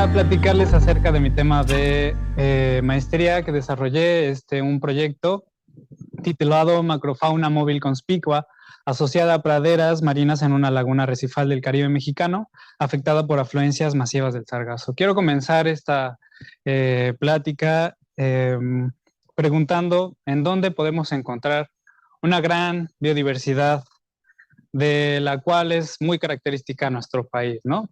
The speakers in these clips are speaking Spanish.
a platicarles acerca de mi tema de maestría que desarrollé, un proyecto titulado Macrofauna móvil conspicua, asociada a praderas marinas en una laguna arrecifal del Caribe mexicano, afectada por afluencias masivas del sargazo. Quiero comenzar esta plática preguntando en dónde podemos encontrar una gran biodiversidad de la cual es muy característica nuestro país, ¿no?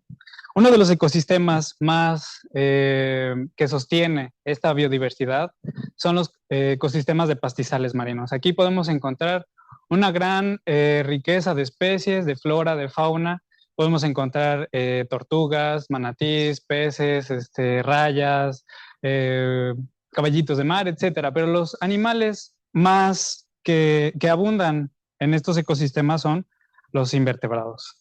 Uno de los ecosistemas más que sostiene esta biodiversidad son los ecosistemas de pastizales marinos. Aquí podemos encontrar una gran riqueza de especies, de flora, de fauna. Podemos encontrar tortugas, manatís, peces, rayas, caballitos de mar, etcétera. Pero los animales más que abundan en estos ecosistemas son los invertebrados.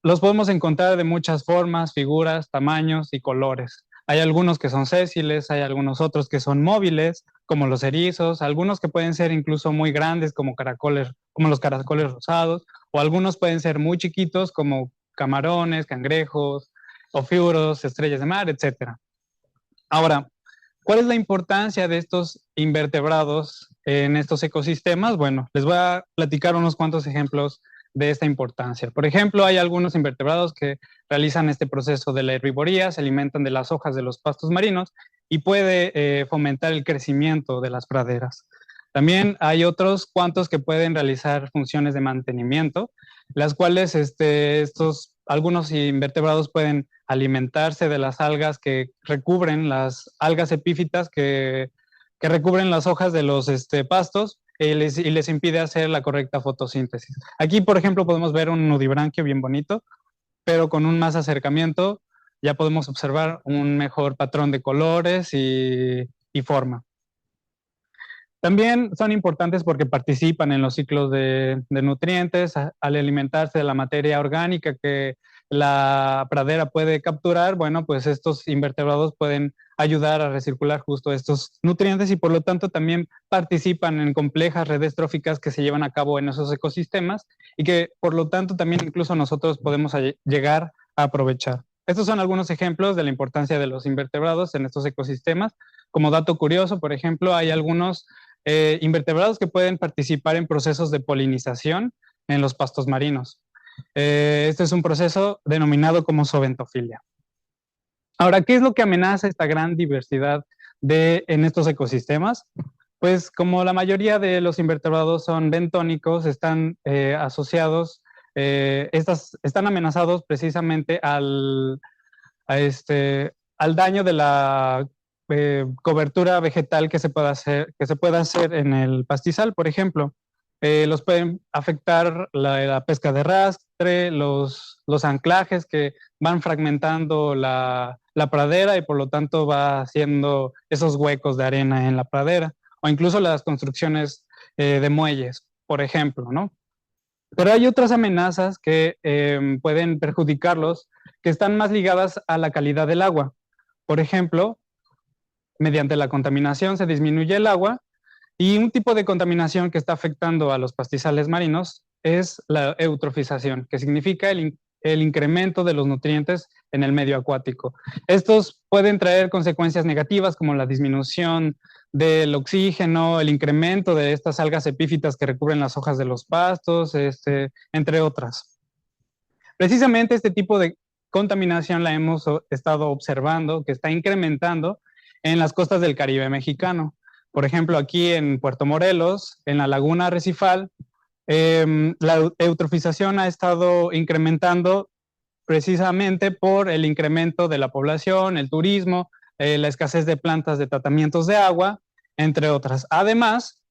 Los podemos encontrar de muchas formas, figuras, tamaños y colores. Hay algunos que son sésiles, hay algunos otros que son móviles, como los erizos, algunos que pueden ser incluso muy grandes, como caracoles, como los caracoles rosados, o algunos pueden ser muy chiquitos, como camarones, cangrejos, ofiuros, estrellas de mar, etc. Ahora, ¿cuál es la importancia de estos invertebrados en estos ecosistemas? Bueno, les voy a platicar unos cuantos ejemplos de esta importancia. Por ejemplo, hay algunos invertebrados que realizan este proceso de la herbivoría, se alimentan de las hojas de los pastos marinos y puede fomentar el crecimiento de las praderas. También hay otros cuantos que pueden realizar funciones de mantenimiento, las cuales algunos invertebrados pueden alimentarse de las algas que recubren, las algas epífitas que recubren las hojas de los pastos y les impide hacer la correcta fotosíntesis. Aquí, por ejemplo, podemos ver un nudibranquio bien bonito, pero con un más acercamiento ya podemos observar un mejor patrón de colores y forma. También son importantes porque participan en los ciclos de nutrientes al alimentarse de la materia orgánica que la pradera puede capturar. Bueno, pues estos invertebrados pueden ayudar a recircular justo estos nutrientes y por lo tanto también participan en complejas redes tróficas que se llevan a cabo en esos ecosistemas y que por lo tanto también incluso nosotros podemos llegar a aprovechar. Estos son algunos ejemplos de la importancia de los invertebrados en estos ecosistemas. Como dato curioso, por ejemplo, hay algunos invertebrados que pueden participar en procesos de polinización en los pastos marinos. Este es un proceso denominado como zoobentofilia. Ahora, ¿qué es lo que amenaza esta gran diversidad en estos ecosistemas? Pues como la mayoría de los invertebrados son bentónicos, están asociados, están amenazados precisamente al daño de la cobertura vegetal que se pueda hacer en el pastizal, por ejemplo. Los pueden afectar la pesca de arrastre, los anclajes que van fragmentando la pradera y por lo tanto va haciendo esos huecos de arena en la pradera, o incluso las construcciones de muelles, por ejemplo, ¿no? Pero hay otras amenazas que pueden perjudicarlos, que están más ligadas a la calidad del agua. Por ejemplo, mediante la contaminación se disminuye el agua y un tipo de contaminación que está afectando a los pastizales marinos es la eutrofización, que significa el incremento de los nutrientes en el medio acuático. Estos pueden traer consecuencias negativas como la disminución del oxígeno, el incremento de estas algas epífitas que recubren las hojas de los pastos, entre otras. Precisamente este tipo de contaminación la hemos estado observando, que está incrementando en las costas del Caribe mexicano. Por ejemplo, aquí en Puerto Morelos, en la laguna arrecifal, la eutrofización ha estado incrementando precisamente por el incremento de la población, el turismo, la escasez de plantas de tratamientos de agua, entre otras. Además,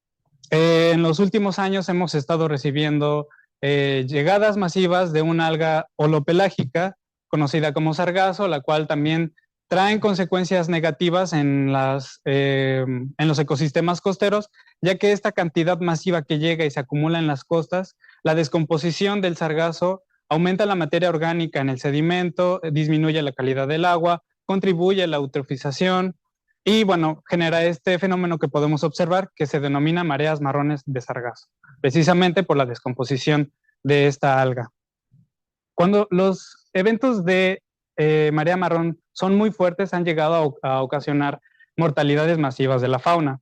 en los últimos años hemos estado recibiendo llegadas masivas de una alga holopelágica conocida como sargazo, la cual también traen consecuencias negativas en los ecosistemas costeros, ya que esta cantidad masiva que llega y se acumula en las costas, la descomposición del sargazo aumenta la materia orgánica en el sedimento, disminuye la calidad del agua, contribuye a la eutrofización y, bueno, genera este fenómeno que podemos observar que se denomina mareas marrones de sargazo, precisamente por la descomposición de esta alga. Cuando los eventos de marea marrón son muy fuertes, han llegado a ocasionar mortalidades masivas de la fauna,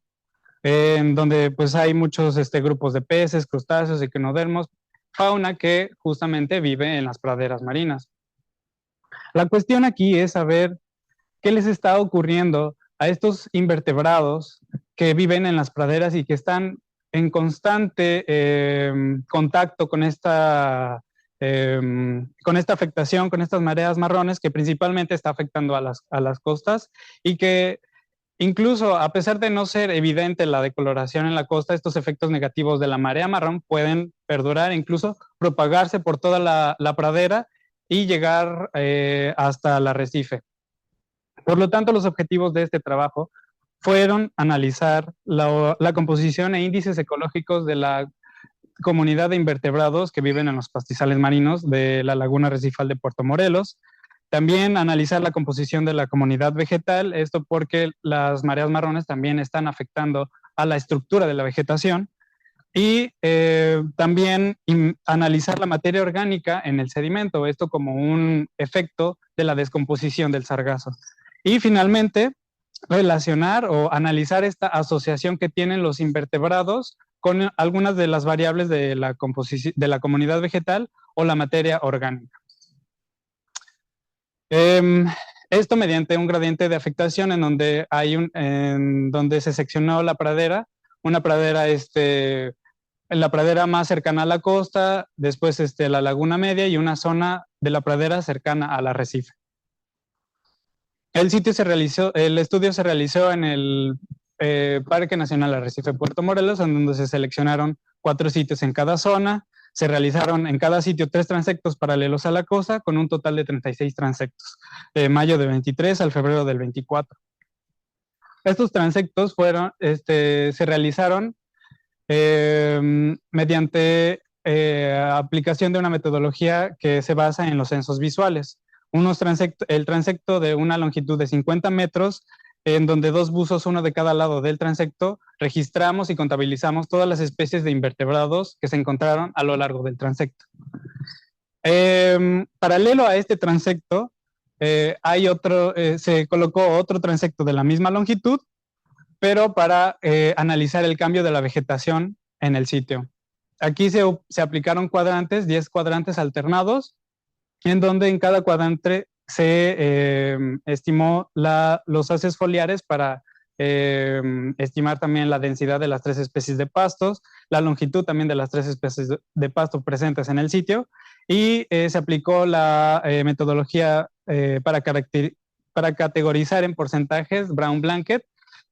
en donde pues hay muchos grupos de peces, crustáceos, equinodermos, fauna que justamente vive en las praderas marinas. La cuestión aquí es saber qué les está ocurriendo a estos invertebrados que viven en las praderas y que están en constante contacto con esta afectación, con estas mareas marrones que principalmente está afectando a las costas y que incluso a pesar de no ser evidente la decoloración en la costa, estos efectos negativos de la marea marrón pueden perdurar, incluso propagarse por toda la pradera y llegar hasta el arrecife. Por lo tanto, los objetivos de este trabajo fueron analizar la composición e índices ecológicos de la comunidad de invertebrados que viven en los pastizales marinos de la laguna arrecifal de Puerto Morelos. También analizar la composición de la comunidad vegetal, esto porque las mareas marrones también están afectando a la estructura de la vegetación. Y también analizar la materia orgánica en el sedimento, esto como un efecto de la descomposición del sargazo. Y finalmente, relacionar o analizar esta asociación que tienen los invertebrados con algunas de las variables de la comunidad vegetal o la materia orgánica. Esto mediante un gradiente de afectación en donde, donde se seccionó la pradera, una pradera la pradera más cercana a la costa, después la laguna media y una zona de la pradera cercana al arrecife. El estudio se realizó en el Parque Nacional Arrecife Puerto Morelos, en donde se seleccionaron 4 sitios en cada zona. Se realizaron en cada sitio 3 transectos paralelos a la costa, con un total de 36 transectos, de mayo del 23 al febrero del 24. Estos transectos se realizaron mediante aplicación de una metodología que se basa en los censos visuales. El transecto de una longitud de 50 metros, en donde 2 buzos, uno de cada lado del transecto, registramos y contabilizamos todas las especies de invertebrados que se encontraron a lo largo del transecto. Paralelo a este transecto, se colocó otro transecto de la misma longitud, pero para analizar el cambio de la vegetación en el sitio. Aquí se aplicaron cuadrantes, 10 cuadrantes alternados, en donde en cada cuadrante se estimó los haces foliares para estimar también la densidad de las 3 especies de pastos, la longitud también de las 3 especies de pasto presentes en el sitio, y se aplicó la metodología para categorizar en porcentajes Brown Blanket,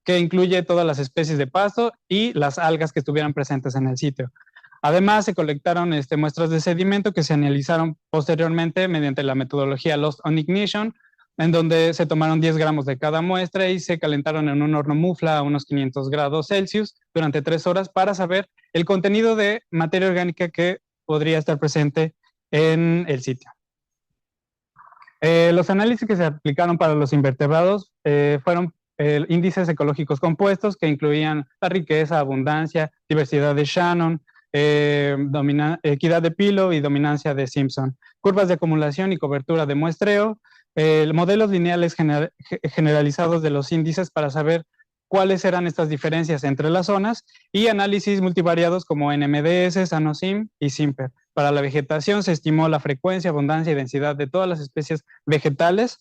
que incluye todas las especies de pasto y las algas que estuvieran presentes en el sitio. Además, se colectaron muestras de sedimento que se analizaron posteriormente mediante la metodología Lost on Ignition, en donde se tomaron 10 gramos de cada muestra y se calentaron en un horno mufla a unos 500 grados Celsius durante 3 horas para saber el contenido de materia orgánica que podría estar presente en el sitio. Los análisis que se aplicaron para los invertebrados fueron índices ecológicos compuestos que incluían la riqueza, abundancia, diversidad de Shannon, equidad de Pilo y dominancia de Simpson, curvas de acumulación y cobertura de muestreo, modelos lineales generalizados de los índices para saber cuáles eran estas diferencias entre las zonas y análisis multivariados como NMDS, SANOSIM y SIMPER. Para la vegetación se estimó la frecuencia, abundancia y densidad de todas las especies vegetales,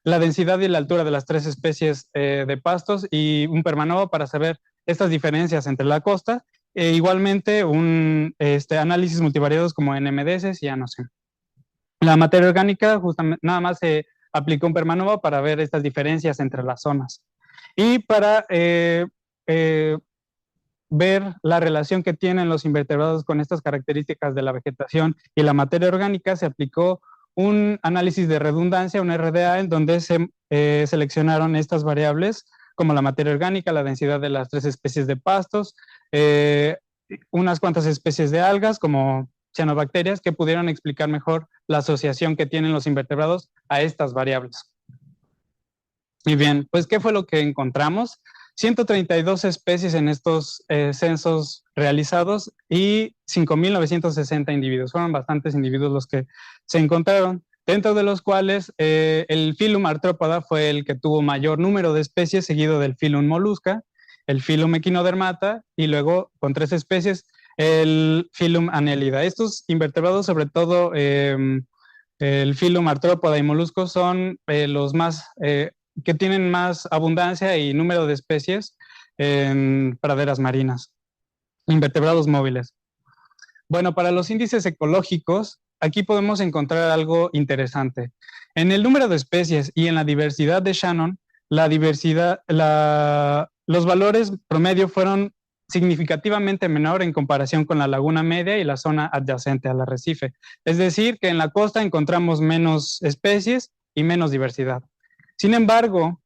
la densidad y la altura de las 3 especies de pastos y un permanova para saber estas diferencias entre la costa. Igualmente, análisis multivariados como NMDS y ANOSIM. La materia orgánica, justamente, nada más se aplicó un permanova para ver estas diferencias entre las zonas. Y para ver la relación que tienen los invertebrados con estas características de la vegetación y la materia orgánica, se aplicó un análisis de redundancia, un RDA, en donde se seleccionaron estas variables como la materia orgánica, la densidad de las 3 especies de pastos, unas cuantas especies de algas como cianobacterias que pudieron explicar mejor la asociación que tienen los invertebrados a estas variables. Y bien, pues ¿qué fue lo que encontramos? 132 especies en estos censos realizados y 5.960 individuos. Fueron bastantes individuos los que se encontraron. dentro de los cuales el Phylum Arthropoda fue el que tuvo mayor número de especies, seguido del Phylum Mollusca, el Phylum Echinodermata y luego con 3 especies el Phylum Annelida. Estos invertebrados, sobre todo el Phylum Arthropoda y moluscos, son los más que tienen más abundancia y número de especies en praderas marinas, invertebrados móviles. Bueno, para los índices ecológicos, aquí podemos encontrar algo interesante. En el número de especies y en la diversidad de Shannon, los valores promedio fueron significativamente menor en comparación con la laguna media y la zona adyacente al arrecife. Es decir, que en la costa encontramos menos especies y menos diversidad. Sin embargo,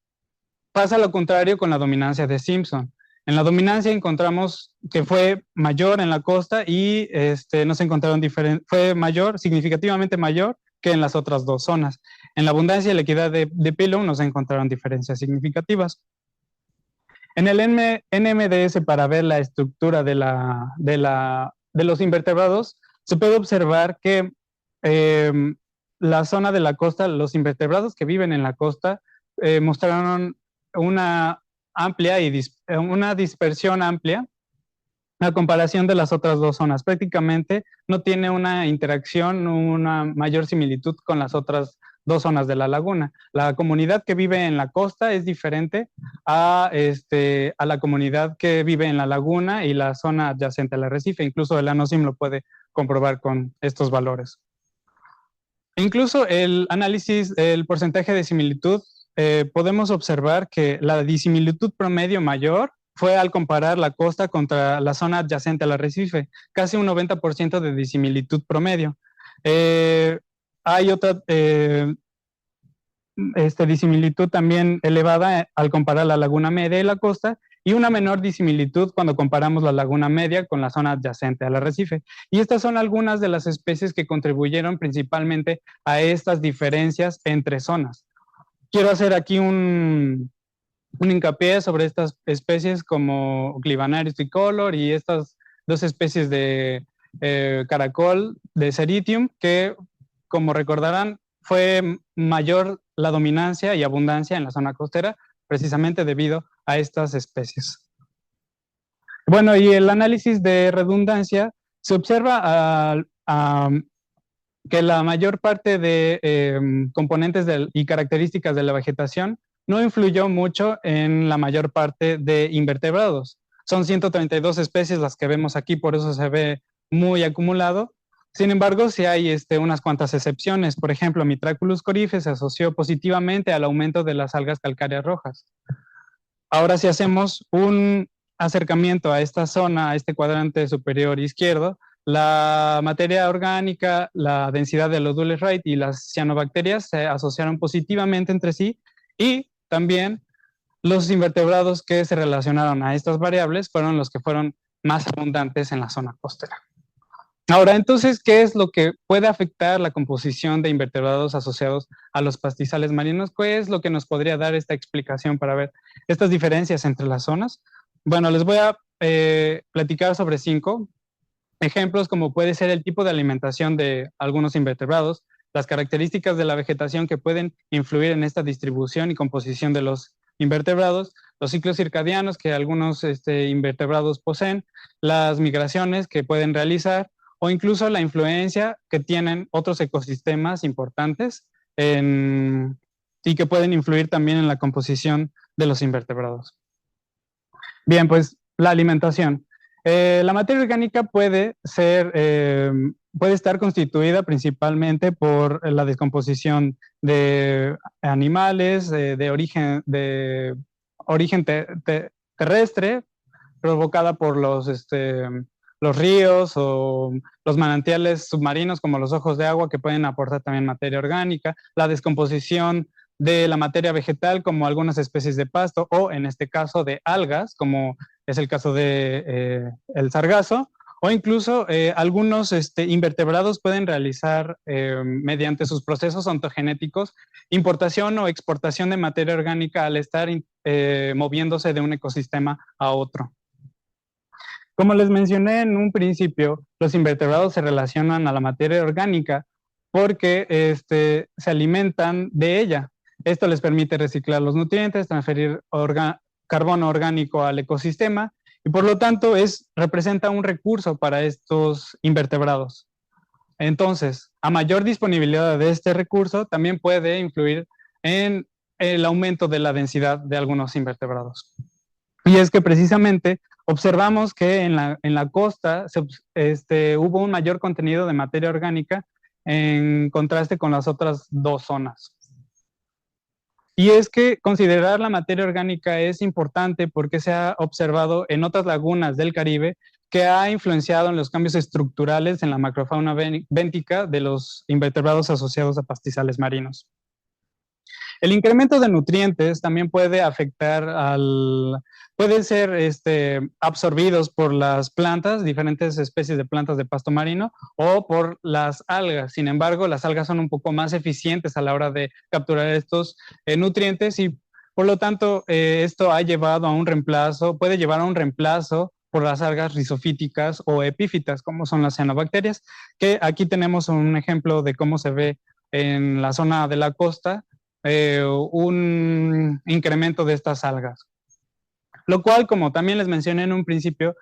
pasa lo contrario con la dominancia de Simpson. En la dominancia encontramos que fue mayor en la costa y nos encontraron fue mayor, significativamente mayor que en las otras 2 zonas. En la abundancia y la equidad de Phylum nos encontraron diferencias significativas. En el NMDS, para ver la estructura de los invertebrados, se puede observar que la zona de la costa, los invertebrados que viven en la costa, mostraron una dispersión amplia a comparación de las otras 2 zonas. Prácticamente no tiene una interacción, una mayor similitud con las otras 2 zonas de la laguna. La comunidad que vive en la costa es diferente a la comunidad que vive en la laguna y la zona adyacente al arrecife. Incluso el ANOSIM lo puede comprobar con estos valores. Incluso el análisis, el porcentaje de similitud, podemos observar que la disimilitud promedio mayor fue al comparar la costa contra la zona adyacente al arrecife, casi un 90% de disimilitud promedio. Hay otra disimilitud también elevada al comparar la laguna media y la costa, y una menor disimilitud cuando comparamos la laguna media con la zona adyacente al arrecife. Y estas son algunas de las especies que contribuyeron principalmente a estas diferencias entre zonas. Quiero hacer aquí un hincapié sobre estas especies como Clibanarius tricolor y estas 2 especies de caracol de Ceritium, que, como recordarán, fue mayor la dominancia y abundancia en la zona costera, precisamente debido a estas especies. Bueno, y el análisis de redundancia se observa que la mayor parte de componentes y características de la vegetación no influyó mucho en la mayor parte de invertebrados. Son 132 especies las que vemos aquí, por eso se ve muy acumulado. Sin embargo, sí hay unas cuantas excepciones. Por ejemplo, Mitraculus coryphe se asoció positivamente al aumento de las algas calcáreas rojas. Ahora, si hacemos un acercamiento a esta zona, a este cuadrante superior izquierdo, la materia orgánica, la densidad de los Dulles Wright y las cianobacterias se asociaron positivamente entre sí, y también los invertebrados que se relacionaron a estas variables fueron los que fueron más abundantes en la zona costera. Ahora, entonces, ¿qué es lo que puede afectar la composición de invertebrados asociados a los pastizales marinos? ¿Qué es lo que nos podría dar esta explicación para ver estas diferencias entre las zonas? Bueno, les voy a platicar sobre 5 ejemplos, como puede ser el tipo de alimentación de algunos invertebrados, las características de la vegetación que pueden influir en esta distribución y composición de los invertebrados, los ciclos circadianos que algunos invertebrados poseen, las migraciones que pueden realizar, o incluso la influencia que tienen otros ecosistemas importantes y que pueden influir también en la composición de los invertebrados. Bien, pues la alimentación. La materia orgánica puede estar constituida principalmente por la descomposición de animales de origen terrestre, provocada por los ríos o los manantiales submarinos como los ojos de agua, que pueden aportar también materia orgánica, la descomposición de la materia vegetal como algunas especies de pasto, o en este caso de algas, como es el caso de el sargazo, o incluso algunos invertebrados pueden realizar mediante sus procesos ontogenéticos importación o exportación de materia orgánica al estar moviéndose de un ecosistema a otro. Como les mencioné en un principio, los invertebrados se relacionan a la materia orgánica porque se alimentan de ella. Esto les permite reciclar los nutrientes, transferir carbono orgánico al ecosistema y por lo tanto representa un recurso para estos invertebrados. Entonces, a mayor disponibilidad de este recurso, también puede influir en el aumento de la densidad de algunos invertebrados. Y es que precisamente observamos que en la costa hubo un mayor contenido de materia orgánica en contraste con las otras dos zonas. Y es que considerar la materia orgánica es importante porque se ha observado en otras lagunas del Caribe que ha influenciado en los cambios estructurales en la macrofauna béntica de los invertebrados asociados a pastizales marinos. El incremento de nutrientes también puede afectar pueden ser absorbidos por las plantas, diferentes especies de plantas de pasto marino, o por las algas. Sin embargo, las algas son un poco más eficientes a la hora de capturar estos nutrientes y por lo tanto esto ha llevado a un reemplazo, puede llevar a un reemplazo por las algas rizofíticas o epífitas, como son las cianobacterias, que aquí tenemos un ejemplo de cómo se ve en la zona de la costa, un incremento de estas algas. Lo cual, como también les mencioné en un principio,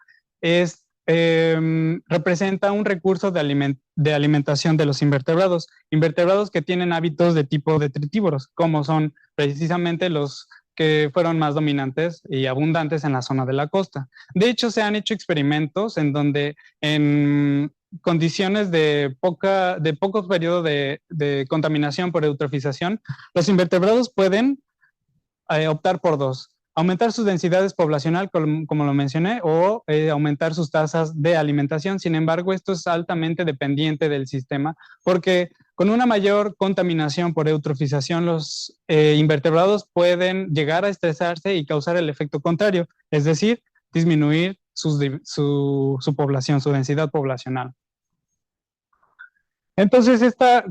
representa un recurso de alimentación de los invertebrados. Invertebrados que tienen hábitos de tipo detritívoros, como son precisamente los que fueron más dominantes y abundantes en la zona de la costa. De hecho, se han hecho experimentos en donde en condiciones de pocos periodos de contaminación por eutrofización, los invertebrados pueden optar por dos: aumentar su densidad poblacional, como lo mencioné, o aumentar sus tasas de alimentación. Sin embargo, esto es altamente dependiente del sistema, porque con una mayor contaminación por eutrofización, los invertebrados pueden llegar a estresarse y causar el efecto contrario, es decir, disminuir su población, su densidad poblacional. Entonces, esta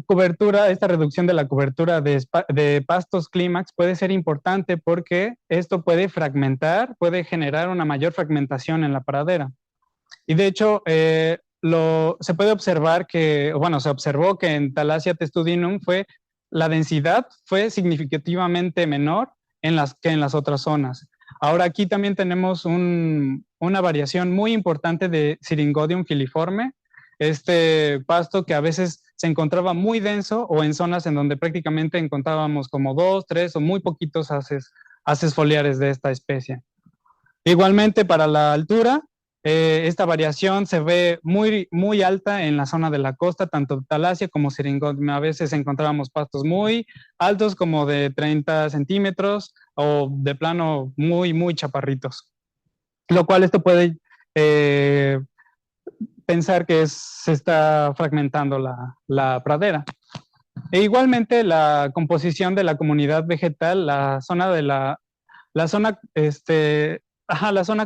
reducción de la cobertura de pastos clímax puede ser importante porque esto puede puede generar una mayor fragmentación en la pradera. Y de hecho, se puede observar se observó que en Thalassia testudinum la densidad fue significativamente menor que en las otras zonas. Ahora aquí también tenemos una variación muy importante de Syringodium filiforme, este pasto que a veces se encontraba muy denso o en zonas en donde prácticamente encontrábamos como 2, 3 o muy poquitos haces foliares de esta especie. Igualmente para la altura, esta variación se ve muy, muy alta en la zona de la costa, tanto Thalassia como Syringodium. A veces encontrábamos pastos muy altos, como de 30 centímetros, o de plano muy, muy chaparritos. Lo cual esto puede pensar que se está fragmentando la pradera. E igualmente la composición de la comunidad vegetal, la zona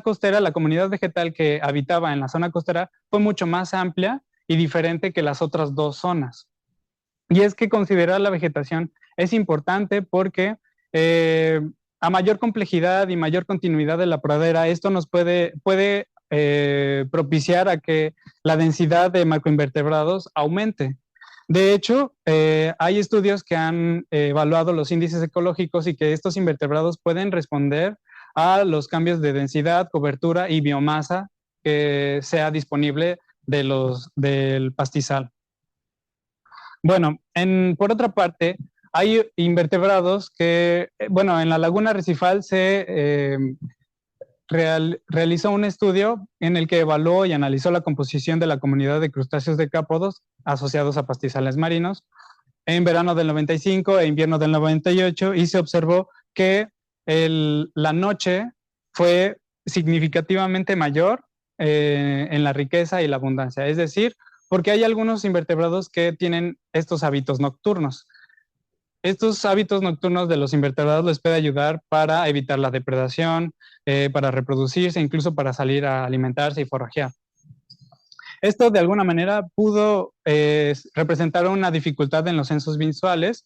costera, la comunidad vegetal que habitaba en la zona costera fue mucho más amplia y diferente que las otras dos zonas. Y es que considerar la vegetación es importante porque a mayor complejidad y mayor continuidad de la pradera, esto nos puede propiciar a que la densidad de macroinvertebrados aumente. De hecho, hay estudios que han evaluado los índices ecológicos y que estos invertebrados pueden responder a los cambios de densidad, cobertura y biomasa que sea disponible del pastizal. Bueno, por otra parte, hay invertebrados que, en la laguna Recifal se realizó un estudio en el que evaluó y analizó la composición de la comunidad de crustáceos decápodos asociados a pastizales marinos en verano del 95 e invierno del 98, y se observó que la noche fue significativamente mayor en la riqueza y la abundancia. Es decir, porque hay algunos invertebrados que tienen estos hábitos nocturnos. Estos hábitos nocturnos de los invertebrados les puede ayudar para evitar la depredación, para reproducirse, incluso para salir a alimentarse y forrajear. Esto de alguna manera pudo representar una dificultad en los censos visuales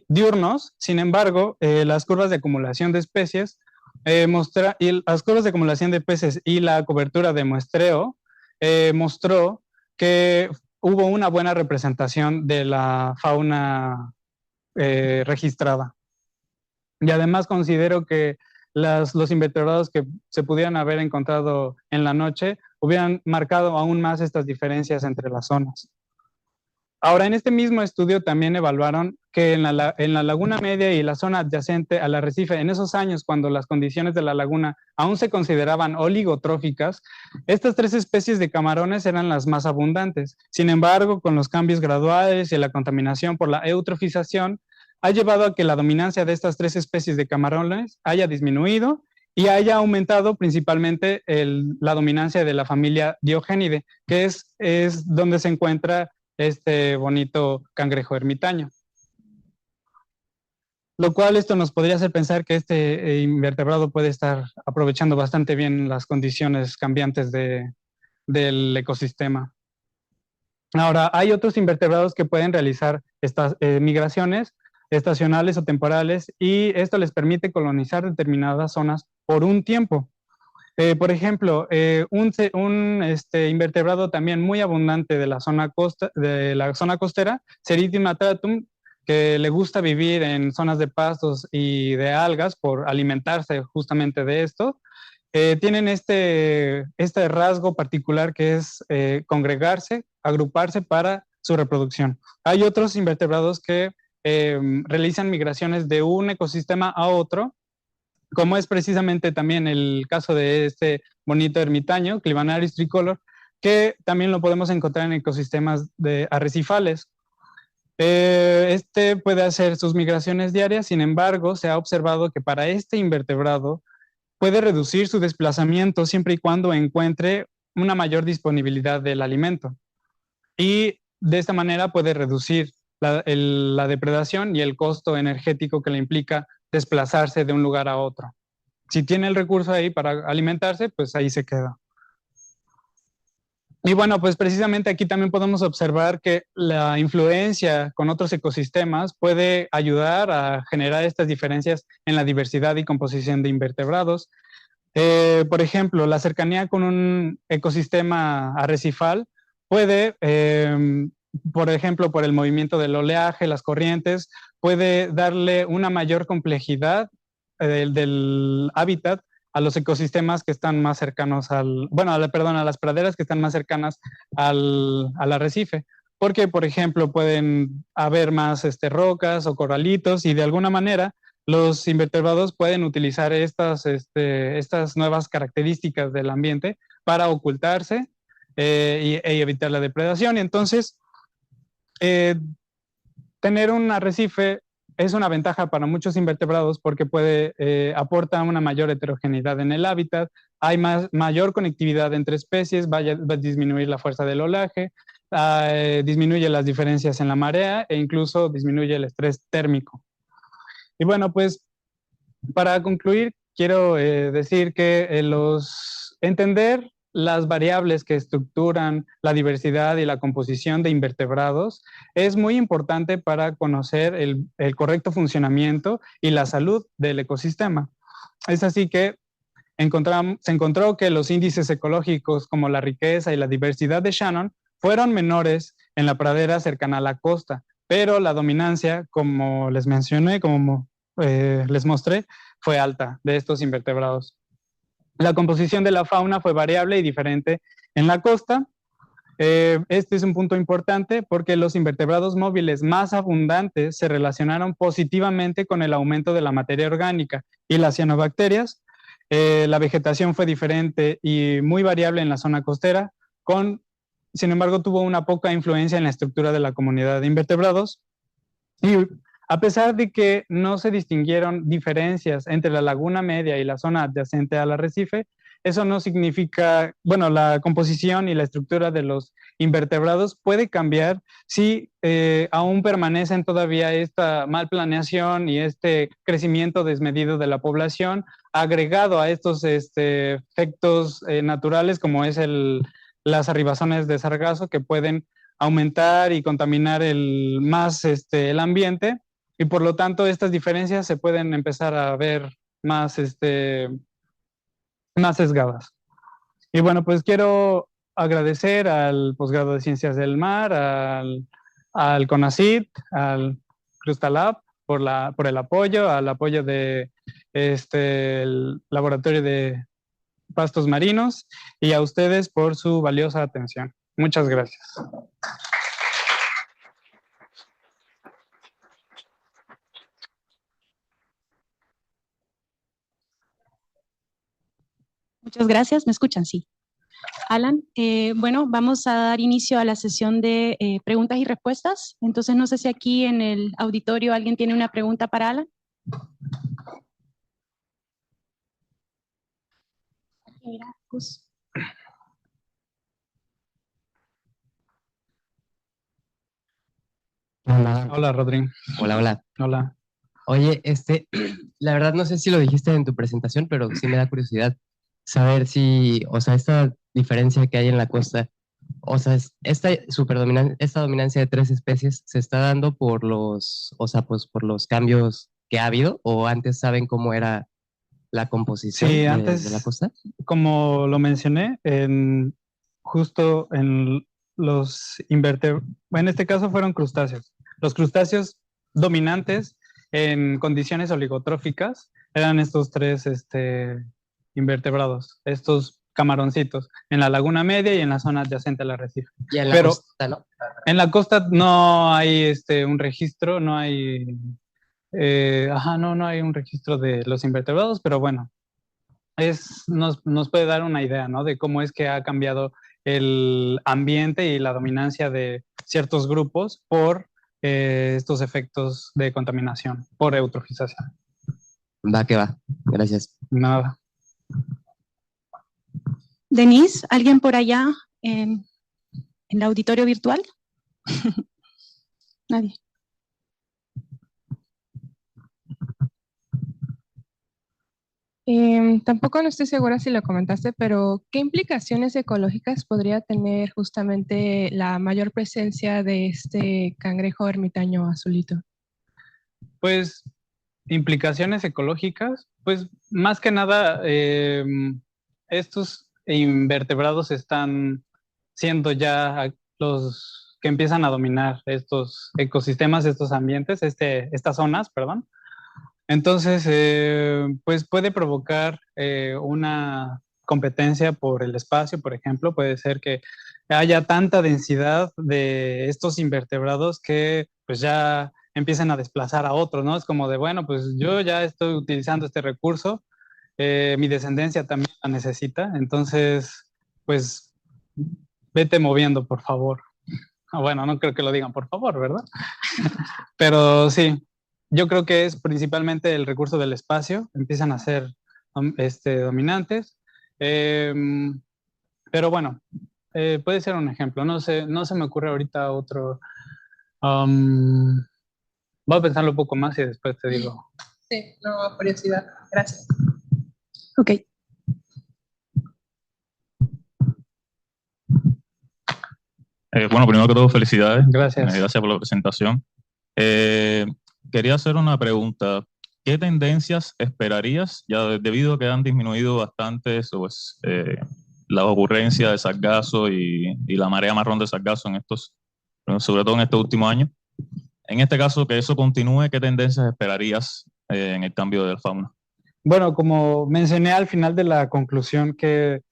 diurnos. Sin embargo, las curvas de acumulación de especies las curvas de acumulación de peces y la cobertura de muestreo mostró que hubo una buena representación de la fauna registrada. Y además considero que los invertebrados que se pudieran haber encontrado en la noche hubieran marcado aún más estas diferencias entre las zonas. Ahora, en este mismo estudio también evaluaron que en la laguna media y la zona adyacente al arrecife, en esos años cuando las condiciones de la laguna aún se consideraban oligotróficas, estas 3 especies de camarones eran las más abundantes. Sin embargo, con los cambios graduales y la contaminación por la eutrofización, ha llevado a que la dominancia de estas 3 especies de camarones haya disminuido y haya aumentado principalmente la dominancia de la familia Diogénide, que es donde se encuentra este bonito cangrejo ermitaño. Lo cual esto nos podría hacer pensar que este invertebrado puede estar aprovechando bastante bien las condiciones cambiantes del ecosistema. Ahora, hay otros invertebrados que pueden realizar estas migraciones estacionales o temporales y esto les permite colonizar determinadas zonas por un tiempo. Por ejemplo, un invertebrado también muy abundante de la zona costera, Ceridium atratum, que le gusta vivir en zonas de pastos y de algas por alimentarse justamente de esto, tienen este rasgo particular que es congregarse, agruparse para su reproducción. Hay otros invertebrados que realizan migraciones de un ecosistema a otro, como es precisamente también el caso de este bonito ermitaño, Clibanaris tricolor, que también lo podemos encontrar en ecosistemas arrecifales. Este puede hacer sus migraciones diarias, sin embargo, se ha observado que para este invertebrado puede reducir su desplazamiento siempre y cuando encuentre una mayor disponibilidad del alimento. Y de esta manera puede reducir la depredación y el costo energético que le implica desplazarse de un lugar a otro. Si tiene el recurso ahí para alimentarse, pues ahí se queda. Y bueno, pues precisamente aquí también podemos observar que la influencia con otros ecosistemas puede ayudar a generar estas diferencias en la diversidad y composición de invertebrados. Por ejemplo, la cercanía con un ecosistema arrecifal puede, por ejemplo, por el movimiento del oleaje, las corrientes, puede darle una mayor complejidad del hábitat a los ecosistemas que están más cercanos a las praderas que están más cercanas al arrecife. Porque, por ejemplo, pueden haber más rocas o corralitos y de alguna manera los invertebrados pueden utilizar estas nuevas características del ambiente para ocultarse y evitar la depredación. Y entonces, tener un arrecife es una ventaja para muchos invertebrados porque aporta una mayor heterogeneidad en el hábitat, hay mayor conectividad entre especies, va a disminuir la fuerza del oleaje, disminuye las diferencias en la marea e incluso disminuye el estrés térmico. Y bueno, pues para concluir, quiero decir que entender las variables que estructuran la diversidad y la composición de invertebrados es muy importante para conocer el correcto funcionamiento y la salud del ecosistema. Es así que se encontró que los índices ecológicos como la riqueza y la diversidad de Shannon fueron menores en la pradera cercana a la costa, pero la dominancia, como les mencioné, como les mostré, fue alta de estos invertebrados. La composición de la fauna fue variable y diferente en la costa. Este es un punto importante porque los invertebrados móviles más abundantes se relacionaron positivamente con el aumento de la materia orgánica y las cianobacterias. La vegetación fue diferente y muy variable en la zona costera, sin embargo, tuvo una poca influencia en la estructura de la comunidad de invertebrados. Y a pesar de que no se distinguieron diferencias entre la laguna media y la zona adyacente al arrecife, eso no significa, la composición y la estructura de los invertebrados puede cambiar si aún permanecen todavía esta mal planeación y este crecimiento desmedido de la población, agregado a estos efectos naturales como es las arribazones de sargazo que pueden aumentar y contaminar más el ambiente. Y por lo tanto, estas diferencias se pueden empezar a ver más sesgadas. Y bueno, pues quiero agradecer al posgrado de Ciencias del Mar, al CONACYT, al Crustalab por el apoyo, al apoyo de el Laboratorio de Pastos Marinos y a ustedes por su valiosa atención. Muchas gracias. Muchas gracias. ¿Me escuchan? Sí. Alan, bueno, vamos a dar inicio a la sesión de preguntas y respuestas. Entonces, no sé si aquí en el auditorio alguien tiene una pregunta para Alan. Mira, Gus. Hola, Hola, Rodrigo. hola. Hola. Oye, la verdad no sé si lo dijiste en tu presentación, pero sí me da curiosidad saber si, o sea, esta diferencia que hay en la costa, o sea, esta dominancia de tres especies se está dando por los, o sea, pues por los cambios que ha habido, o antes saben cómo era la composición Sí, de antes, la costa. como lo mencioné, justo en los invertebrados, en este caso fueron crustáceos. Los crustáceos dominantes en condiciones oligotróficas eran estos tres invertebrados, estos camaroncitos, en la laguna media y en la zona adyacente al arrecife. Y en la Pero costa, ¿no? en la costa no hay un registro, no hay, no hay un registro de los invertebrados, pero bueno, nos puede dar una idea, ¿no? De cómo es que ha cambiado el ambiente y la dominancia de ciertos grupos por estos efectos de contaminación, por eutrofización. Va que va. Gracias. Nada. Denise, ¿alguien por allá en el auditorio virtual? Nadie. Tampoco no estoy segura si lo comentaste, pero ¿qué implicaciones ecológicas podría tener justamente la mayor presencia de este cangrejo ermitaño azulito? Pues implicaciones ecológicas, pues más que nada estos invertebrados están siendo ya los que empiezan a dominar estos ecosistemas, estos ambientes, estas zonas, perdón. Entonces, pues puede provocar una competencia por el espacio, por ejemplo. Puede ser que haya tanta densidad de estos invertebrados que pues ya empiecen a desplazar a otros, ¿no? Es como de, bueno, pues yo ya estoy utilizando este recurso, mi descendencia también la necesita, entonces, pues vete moviendo, por favor. Bueno, no creo que lo digan por favor, ¿verdad? Pero sí, yo creo que es principalmente el recurso del espacio, empiezan a ser dominantes. Pero bueno, puede ser un ejemplo. No sé, no se me ocurre ahorita otro. Voy a pensarlo un poco más y después te digo. Sí, no, curiosidad. Gracias. Ok. Bueno, primero que todo, felicidades. Gracias. Gracias por la presentación. Quería hacer una pregunta. ¿Qué tendencias esperarías, ya debido a que han disminuido bastante pues, la ocurrencia de sargazo y la marea marrón de sargazo en sobre todo en estos últimos años? En este caso, que eso continúe, ¿qué tendencias esperarías en el cambio de la fauna? Bueno, como mencioné al final de la conclusión que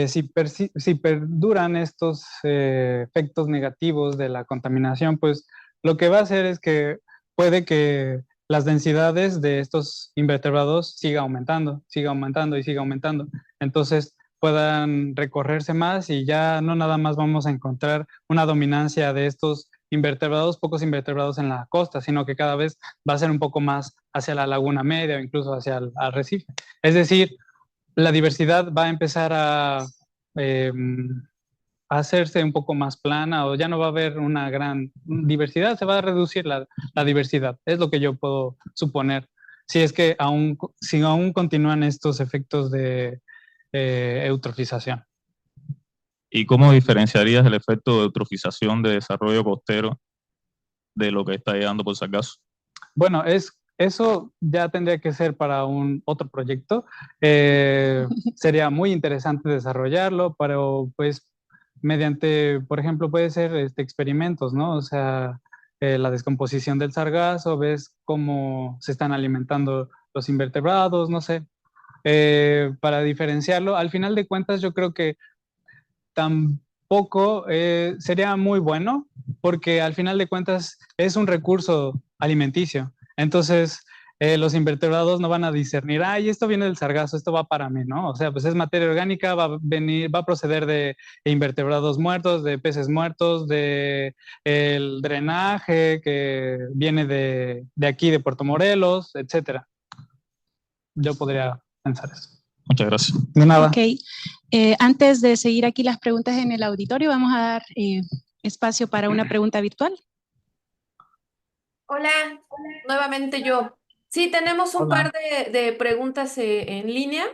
si perduran estos efectos negativos de la contaminación, pues lo que va a hacer es que puede que las densidades de estos invertebrados siga aumentando y siga aumentando. Entonces puedan recorrerse más y ya no nada más vamos a encontrar una dominancia de estos invertebrados, pocos invertebrados en la costa, sino que cada vez va a ser un poco más hacia la laguna media o incluso hacia el arrecife. Es decir, la diversidad va a empezar a hacerse un poco más plana o ya no va a haber una gran diversidad, se va a reducir la diversidad, es lo que yo puedo suponer. Si es que si aún continúan estos efectos de eutrofización. ¿Y cómo diferenciarías el efecto de eutrofización de desarrollo costero de lo que está llegando por sargazo? Bueno, eso ya tendría que ser para otro proyecto. Sería muy interesante desarrollarlo, pero pues mediante, por ejemplo, puede ser experimentos, ¿no? O sea, la descomposición del sargazo, ves cómo se están alimentando los invertebrados, no sé, para diferenciarlo. Al final de cuentas, yo creo que tampoco sería muy bueno, porque al final de cuentas es un recurso alimenticio. Entonces, los invertebrados no van a discernir, ay, esto viene del sargazo, esto va para mí, ¿no? O sea, pues es materia orgánica, va a venir, va a proceder de invertebrados muertos, de peces muertos, de el drenaje que viene de aquí, de Puerto Morelos, etcétera. Yo podría pensar eso. Muchas gracias. De nada. Ok. Antes de seguir aquí las preguntas en el auditorio, vamos a dar espacio para una pregunta virtual. Hola, nuevamente yo. Sí, tenemos un Hola. par de preguntas en línea.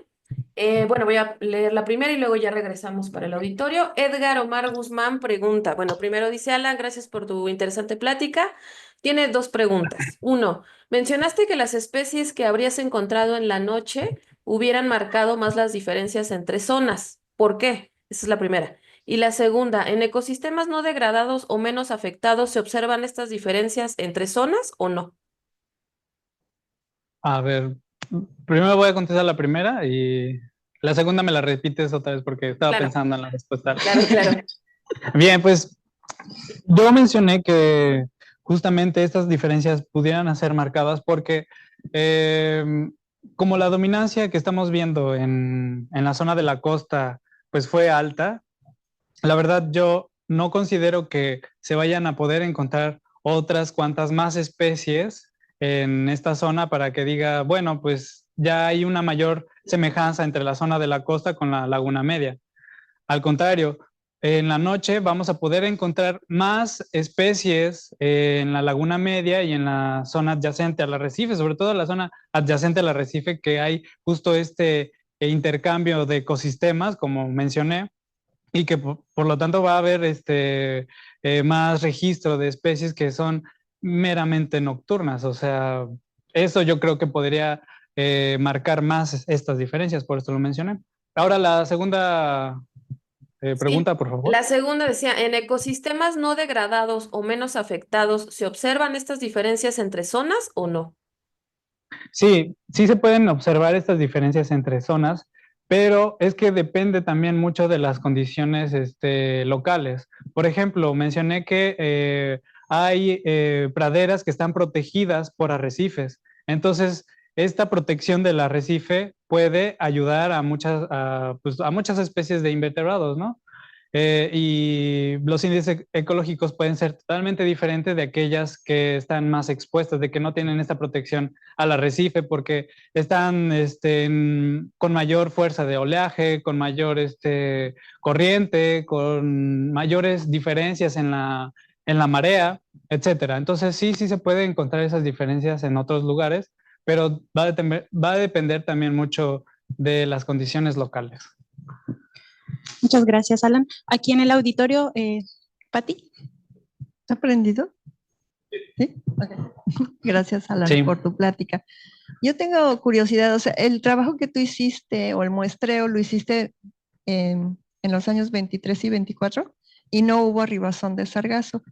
Bueno, voy a leer la primera y luego ya regresamos para el auditorio. Edgar Omar Guzmán pregunta, bueno, primero dice Alan, gracias por tu interesante plática. Tiene dos preguntas. Uno, mencionaste que las especies que habrías encontrado en la noche hubieran marcado más las diferencias entre zonas. ¿Por qué? Esa es la primera. Y la segunda, ¿en ecosistemas no degradados o menos afectados se observan estas diferencias entre zonas o no? A ver, primero voy a contestar la primera y la segunda me la repites otra vez porque estaba Claro, pensando en la respuesta. claro. Bien, pues yo mencioné que justamente estas diferencias pudieran ser marcadas porque como la dominancia que estamos viendo en la zona de la costa pues fue alta, la verdad yo no considero que se vayan a poder encontrar otras cuantas más especies en esta zona para que diga, bueno, pues ya hay una mayor semejanza entre la zona de la costa con la laguna media. Al contrario, en la noche vamos a poder encontrar más especies en la laguna media y en la zona adyacente al arrecife, sobre todo en la zona adyacente al arrecife, que hay justo este intercambio de ecosistemas, como mencioné, y que por lo tanto va a haber más registro de especies que son meramente nocturnas. O sea, eso yo creo que podría marcar más estas diferencias, por esto lo mencioné. Ahora la segunda Sí. pregunta, por favor. La segunda decía, ¿en ecosistemas no degradados o menos afectados se observan estas diferencias entre zonas o no? Sí, sí se pueden observar estas diferencias entre zonas, pero es que depende también mucho de las condiciones locales. Por ejemplo, mencioné que hay praderas que están protegidas por arrecifes. Entonces, esta protección del arrecife puede ayudar pues, a muchas especies de invertebrados, ¿no? Y los índices ecológicos pueden ser totalmente diferentes de aquellas que están más expuestas, de que no tienen esta protección al arrecife porque están con mayor fuerza de oleaje, con mayor corriente, con mayores diferencias en la marea, etcétera. Entonces sí se puede encontrar esas diferencias en otros lugares, pero va a depender también mucho de las condiciones locales. Muchas gracias, Alan. Aquí en el auditorio, Pati. ¿Has aprendido? ¿Sí? Okay. Gracias, Alan, Sí. por tu plática. Yo tengo curiosidad, o sea, el trabajo que tú hiciste o el muestreo lo hiciste en los años 23 y 24 y no hubo arribazón de sargazo.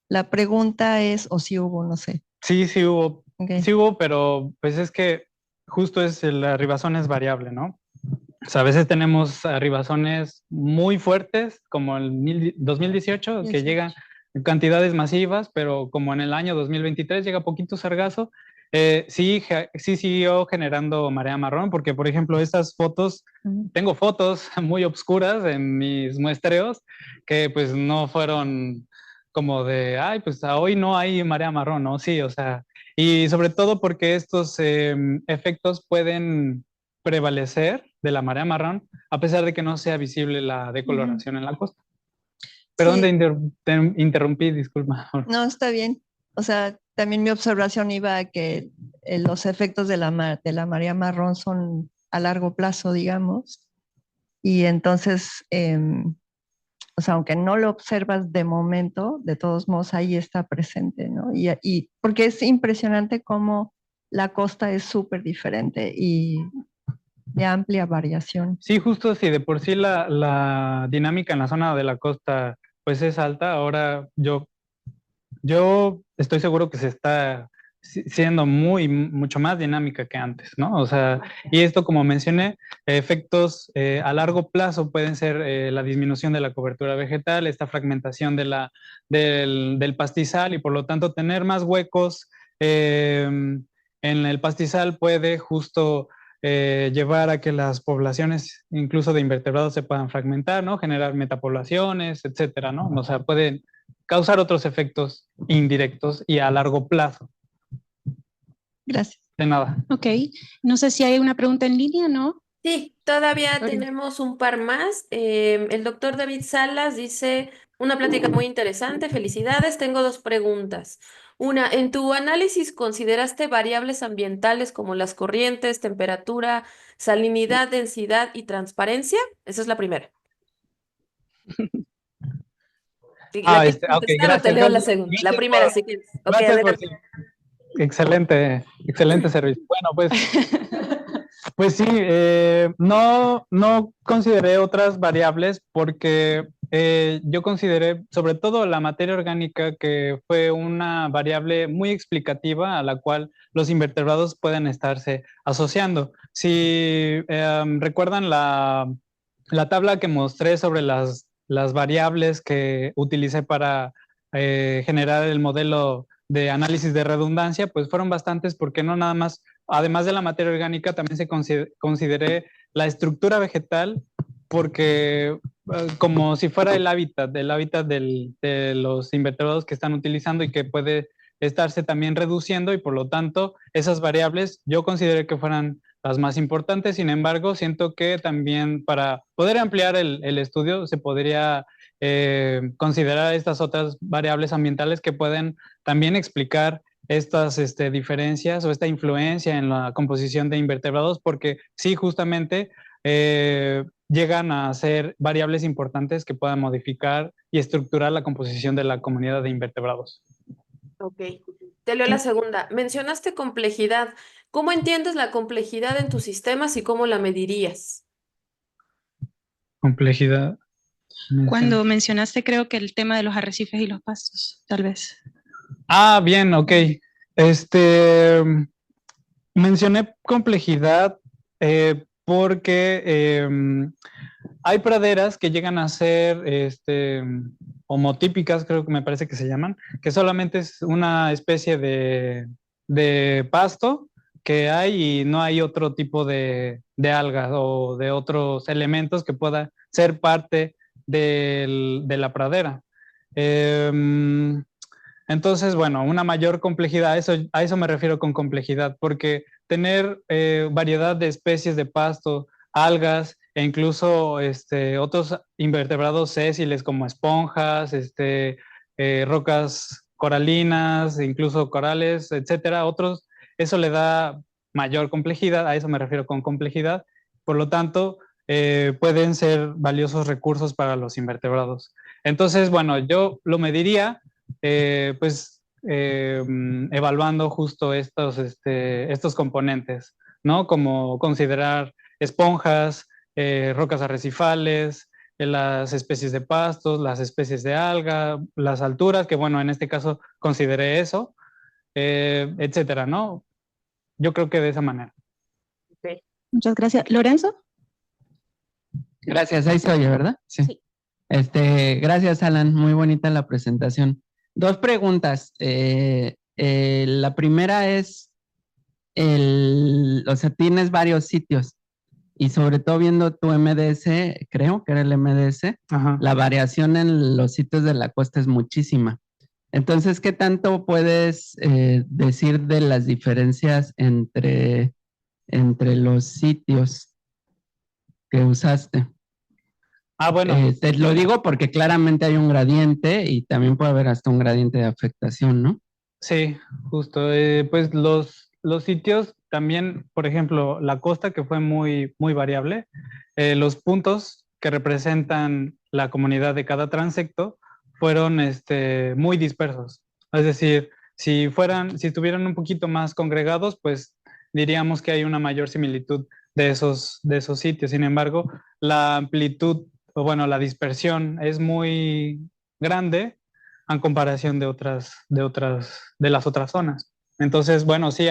La pregunta es, o si hubo, no sé. Sí hubo. Okay. Sí hubo, pero pues es que justo la arribazón es variable, ¿no? O sea, a veces tenemos arribazones muy fuertes, como el 2018, que llegan en cantidades masivas, pero como en el año 2023 llega poquito sargazo, sí siguió generando marea marrón, porque por ejemplo estas fotos, tengo fotos muy obscuras en mis muestreos que pues no fueron como de, ay, pues hoy no hay marea marrón, ¿no? Sí, o sea, y sobre todo porque estos efectos pueden prevalecer de la marea marrón, a pesar de que no sea visible la decoloración en la costa. Perdón de interrumpir, disculpa. No, está bien. O sea, también mi observación iba a que los efectos de la marea marrón son a largo plazo, digamos. Y entonces, o sea, aunque no lo observas de momento, de todos modos ahí está presente, ¿no? Y porque es impresionante cómo la costa es súper diferente y de amplia variación. Sí, justo si de por sí la dinámica en la zona de la costa pues es alta, ahora yo estoy seguro que se está siendo mucho más dinámica que antes, ¿no? O sea, y esto, como mencioné, efectos a largo plazo pueden ser la disminución de la cobertura vegetal, esta fragmentación del pastizal y por lo tanto tener más huecos en el pastizal puede justo llevar a que las poblaciones, incluso de invertebrados, se puedan fragmentar, ¿no? Generar metapoblaciones, etcétera, ¿no? O sea, pueden causar otros efectos indirectos y a largo plazo. Gracias. De nada. Ok, no sé si hay una pregunta en línea, ¿no? Sí, todavía Ok. tenemos un par más. El doctor David Salas dice, una plática muy interesante, felicidades. Tengo dos preguntas. Una, ¿en tu análisis consideraste variables ambientales como las corrientes, temperatura, salinidad, densidad y transparencia? Esa es la primera. ¿La quieres Ok, contestar o te gracias, leo la gracias. segunda? La Gracias primera, si quieres. Ok, gracias por adelante. excelente servicio. Bueno, pues sí, no consideré otras variables porque yo consideré sobre todo la materia orgánica, que fue una variable muy explicativa a la cual los invertebrados pueden estarse asociando. Si recuerdan la tabla que mostré sobre las variables que utilicé para generar el modelo de análisis de redundancia, pues fueron bastantes, porque no nada más, además de la materia orgánica, también se consideré la estructura vegetal, porque como si fuera el hábitat de los invertebrados que están utilizando y que puede estarse también reduciendo, y por lo tanto esas variables yo consideré que fueran las más importantes. Sin embargo, siento que también para poder ampliar el estudio se podría considerar estas otras variables ambientales que pueden también explicar estas diferencias o esta influencia en la composición de invertebrados, porque sí, justamente llegan a ser variables importantes que puedan modificar y estructurar la composición de la comunidad de invertebrados. Ok, te leo la segunda. Mencionaste complejidad. ¿Cómo entiendes la complejidad en tus sistemas y cómo la medirías? Complejidad. Cuando mencionaste, creo que el tema de los arrecifes y los pastos, tal vez. Ah, bien, ok. Mencioné complejidad porque hay praderas que llegan a ser homotípicas, creo que me parece que se llaman, que solamente es una especie de pasto que hay y no hay otro tipo de algas o de otros elementos que pueda ser parte de la pradera. Entonces, bueno, una mayor complejidad, a eso me refiero con complejidad, porque tener variedad de especies de pasto, algas e incluso otros invertebrados sésiles como esponjas, rocas coralinas, incluso corales, etcétera, otros, eso le da mayor complejidad, a eso me refiero con complejidad. Por lo tanto, pueden ser valiosos recursos para los invertebrados. Entonces, bueno, yo lo mediría evaluando justo estos componentes, ¿no? Como considerar esponjas, rocas arrecifales, las especies de pastos, las especies de alga, las alturas, que bueno, en este caso consideré eso, etcétera, ¿no? Yo creo que de esa manera. Ok. Muchas gracias. ¿Lorenzo? Gracias, ahí se oye, ¿verdad? Sí. Gracias, Alan, muy bonita la presentación. Dos preguntas. La primera es, o sea, tienes varios sitios y sobre todo viendo tu MDS, creo que era el MDS, Ajá. la variación en los sitios de la costa es muchísima. Entonces, ¿qué tanto puedes decir de las diferencias entre los sitios que usaste? Ah, bueno. Te lo digo porque claramente hay un gradiente y también puede haber hasta un gradiente de afectación, ¿no? Sí, justo. Pues los sitios también, por ejemplo, la costa, que fue muy variable, los puntos que representan la comunidad de cada transecto fueron muy dispersos. Es decir, si estuvieran un poquito más congregados, pues diríamos que hay una mayor similitud de esos sitios. Sin embargo, la amplitud, o bueno, la dispersión es muy grande en comparación de las otras zonas. Entonces, bueno, sí,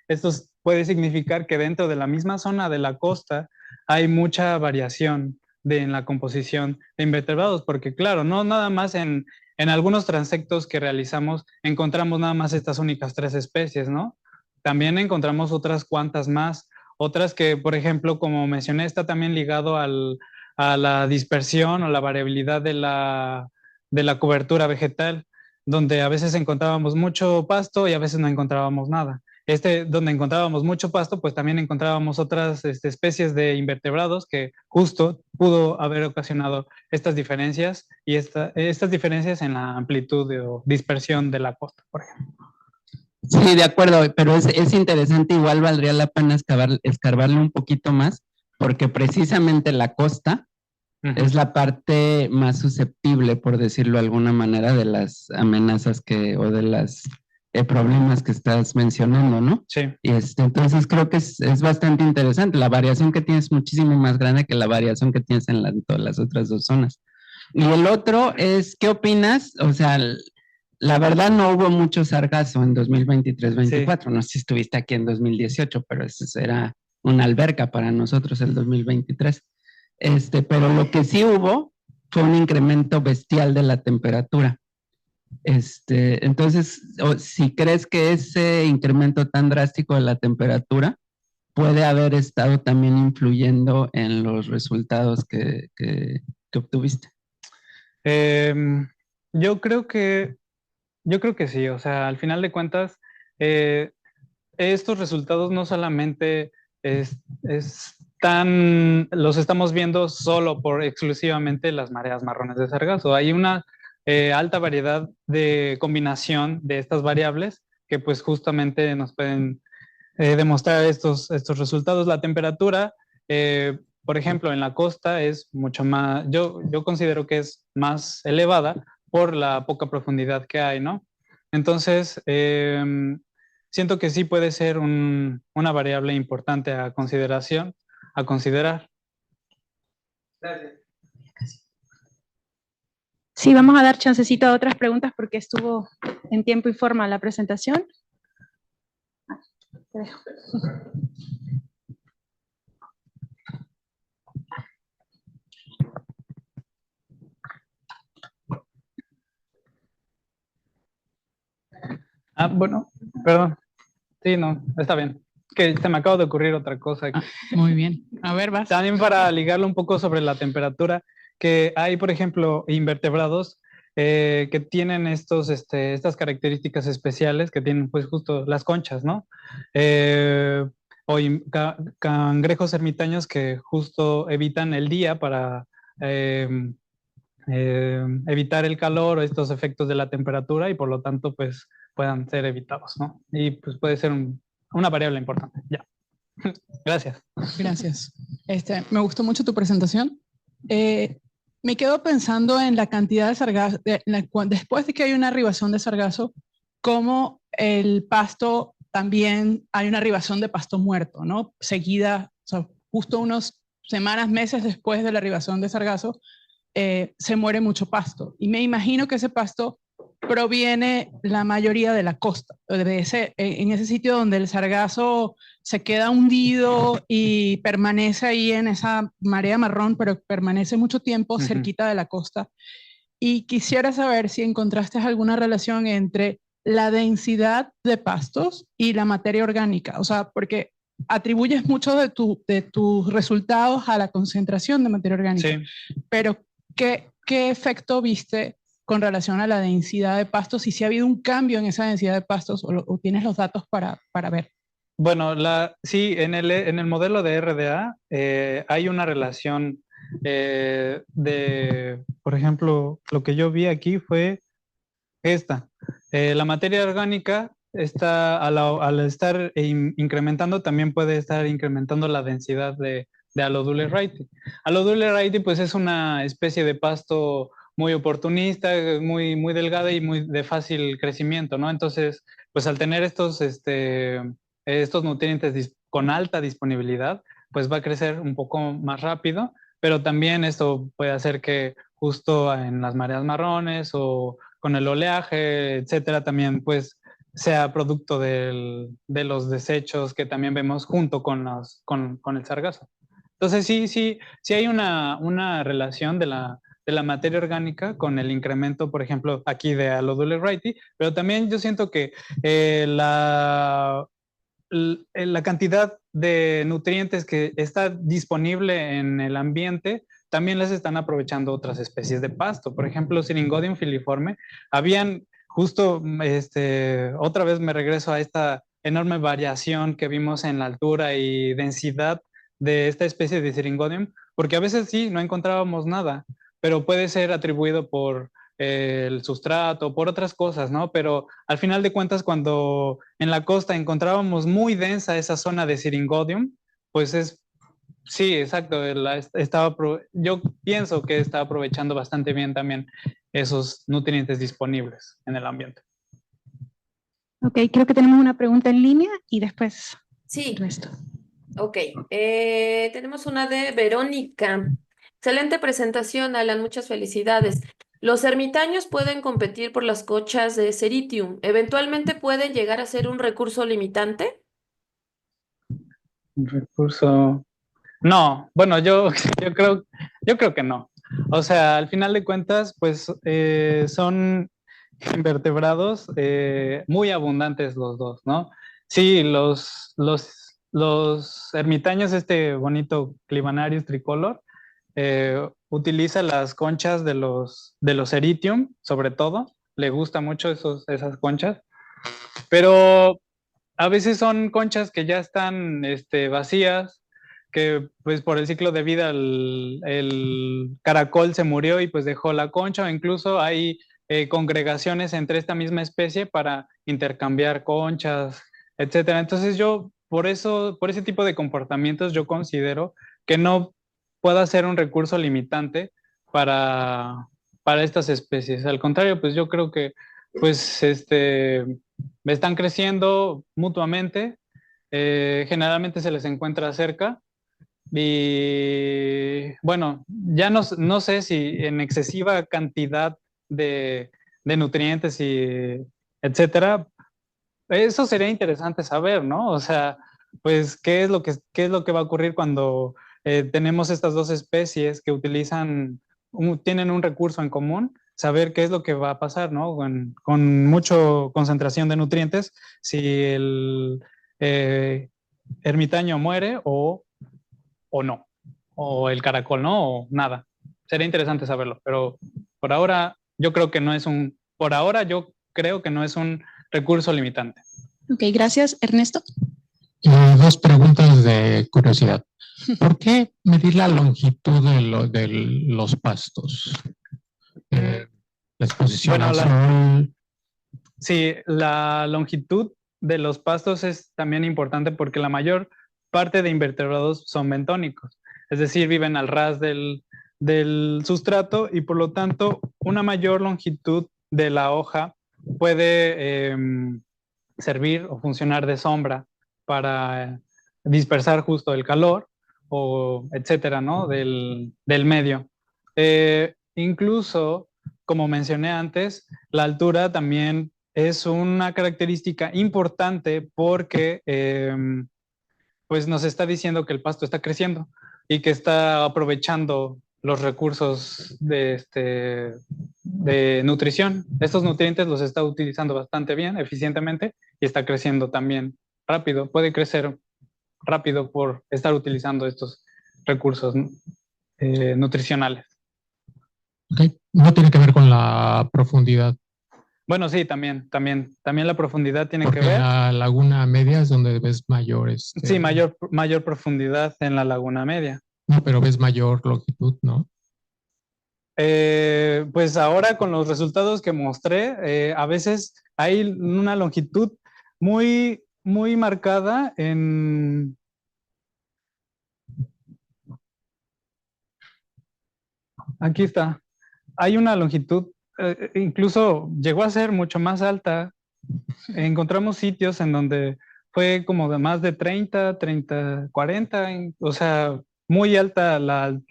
esto puede significar que dentro de la misma zona de la costa hay mucha variación en la composición de invertebrados, porque claro, no nada más en algunos transectos que realizamos encontramos nada más estas únicas 3 especies, ¿no? También encontramos otras cuantas más, otras que, por ejemplo, como mencioné, está también ligado a la dispersión o la variabilidad de la cobertura vegetal, donde a veces encontrábamos mucho pasto y a veces no encontrábamos nada. Donde encontrábamos mucho pasto, pues también encontrábamos otras especies de invertebrados que justo pudo haber ocasionado estas diferencias y estas diferencias en la amplitud o dispersión de la costa, por ejemplo. Sí, de acuerdo, pero es interesante, igual valdría la pena escarbarle un poquito más, porque precisamente la costa es la parte más susceptible, por decirlo de alguna manera, de las amenazas o de los problemas que estás mencionando, ¿no? Sí. Y entonces creo que es bastante interesante. La variación que tienes es muchísimo más grande que la variación que tienes en todas las otras 2 zonas. Y el otro es, ¿qué opinas? O sea, la verdad no hubo mucho sargazo en 2023-24. Sí. No sé si estuviste aquí en 2018, pero eso era una alberca para nosotros el 2023. Pero lo que sí hubo fue un incremento bestial de la temperatura. Entonces, si crees que ese incremento tan drástico de la temperatura puede haber estado también influyendo en los resultados que obtuviste. Yo creo que sí, o sea, al final de cuentas, estos resultados no solamente los estamos viendo solo por exclusivamente las mareas marrones de sargazo. Hay una alta variedad de combinación de estas variables que pues justamente nos pueden demostrar estos resultados. La temperatura, por ejemplo, en la costa es mucho más, yo considero que es más elevada por la poca profundidad que hay, ¿no? Entonces, siento que sí puede ser una variable importante a considerar. Sí, vamos a dar chancecito a otras preguntas porque estuvo en tiempo y forma la presentación. Te dejo. Bueno, perdón. Sí, no, está bien. Que se me acaba de ocurrir otra cosa. Muy bien. A ver, vas. También para ligarlo un poco sobre la temperatura, que hay, por ejemplo, invertebrados que tienen estas características especiales que tienen pues justo las conchas, ¿no? O cangrejos ermitaños que justo evitan el día para evitar el calor o estos efectos de la temperatura y por lo tanto pues puedan ser evitados, ¿no? Y pues puede ser una variable importante. Ya. Gracias. Gracias. Me gustó mucho tu presentación. Me quedo pensando en la cantidad de sargazo, después de que hay una arribación de sargazo, cómo el pasto también hay una arribación de pasto muerto, ¿no? Seguida, o sea, justo unas semanas, meses después de la arribación de sargazo, se muere mucho pasto. Y me imagino que ese pasto proviene la mayoría de la costa, en ese sitio donde el sargazo se queda hundido y permanece ahí en esa marea marrón, pero permanece mucho tiempo cerquita de la costa. Y quisiera saber si encontraste alguna relación entre la densidad de pastos y la materia orgánica, o sea, porque atribuyes mucho de tus resultados a la concentración de materia orgánica, sí. Pero ¿qué efecto viste con relación a la densidad de pastos y si ha habido un cambio en esa densidad de pastos o tienes los datos para ver? Bueno, sí, en el modelo de RDA hay una relación por ejemplo, lo que yo vi aquí fue esta. La materia orgánica al estar incrementando, también puede estar incrementando la densidad de Allodule wrightii. Allodule wrightii pues es una especie de pasto muy oportunista, muy, muy delgada y muy de fácil crecimiento, ¿no? Entonces, pues al tener estos nutrientes con alta disponibilidad, pues va a crecer un poco más rápido, pero también esto puede hacer que justo en las mareas marrones o con el oleaje, etcétera, también pues sea producto de los desechos que también vemos junto con el sargazo. Entonces sí hay una relación de la materia orgánica con el incremento, por ejemplo, aquí de Alodule Wrighty, pero también yo siento que la cantidad de nutrientes que está disponible en el ambiente también las están aprovechando otras especies de pasto. Por ejemplo, Syringodium filiforme, habían justo, otra vez me regreso a esta enorme variación que vimos en la altura y densidad de esta especie de Syringodium, porque a veces sí, no encontrábamos nada, pero puede ser atribuido por el sustrato, por otras cosas, ¿no? Pero al final de cuentas, cuando en la costa encontrábamos muy densa esa zona de Syringodium, pues sí, exacto, yo pienso que está aprovechando bastante bien también esos nutrientes disponibles en el ambiente. Ok, creo que tenemos una pregunta en línea y después Sí. el resto. Ok, tenemos una de Verónica. Excelente presentación, Alan, muchas felicidades. ¿Los ermitaños pueden competir por las conchas de Ceritium? ¿Eventualmente pueden llegar a ser un recurso limitante? Un recurso... No, bueno, yo creo que no. O sea, al final de cuentas, pues son invertebrados muy abundantes los dos, ¿no? Sí, los ermitaños, este bonito Clibanarius tricolor, utiliza las conchas de los Ceritium, sobre todo. Le gusta mucho esas conchas. Pero a veces son conchas que ya están vacías, que pues por el ciclo de vida el caracol se murió y pues dejó la concha, o incluso hay congregaciones entre esta misma especie para intercambiar conchas, etcétera. Entonces yo por ese tipo de comportamientos yo considero que no pueda ser un recurso limitante para estas especies. Al contrario, pues yo creo que pues están creciendo mutuamente, generalmente se les encuentra cerca y bueno, ya no sé si en excesiva cantidad de nutrientes y etcétera. Eso sería interesante saber, ¿no? O sea, pues, ¿qué es lo que va a ocurrir cuando tenemos estas dos especies que tienen un recurso en común? Saber qué es lo que va a pasar, ¿no? Con mucha concentración de nutrientes, si el ermitaño muere o no, o el caracol, ¿no? O nada. Sería interesante saberlo, pero por ahora yo creo que no es un recurso limitante. Ok, gracias. Ernesto. Dos preguntas de curiosidad. ¿Por qué medir la longitud de los pastos? La exposición al sol. Sí, la longitud de los pastos es también importante porque la mayor parte de invertebrados son bentónicos, es decir, viven al ras del sustrato y por lo tanto una mayor longitud de la hoja puede servir o funcionar de sombra para dispersar justo el calor o etcétera, ¿no? del medio. Incluso, como mencioné antes, la altura también es una característica importante porque pues nos está diciendo que el pasto está creciendo y que está aprovechando los recursos de nutrición. Estos nutrientes los está utilizando bastante bien, eficientemente, y está creciendo también rápido. Puede crecer rápido por estar utilizando estos recursos nutricionales. Okay. No tiene que ver con la profundidad. Bueno, sí, también la profundidad tiene Porque que ver. En la laguna media es donde ves mayores. Sí, mayor profundidad en la laguna media. No, pero ves mayor longitud, ¿no? Pues ahora con los resultados que mostré, a veces hay una longitud muy, muy marcada en... Aquí está. Hay una longitud, incluso llegó a ser mucho más alta. Encontramos sitios en donde fue como de más de 30, 40, o sea, muy alta la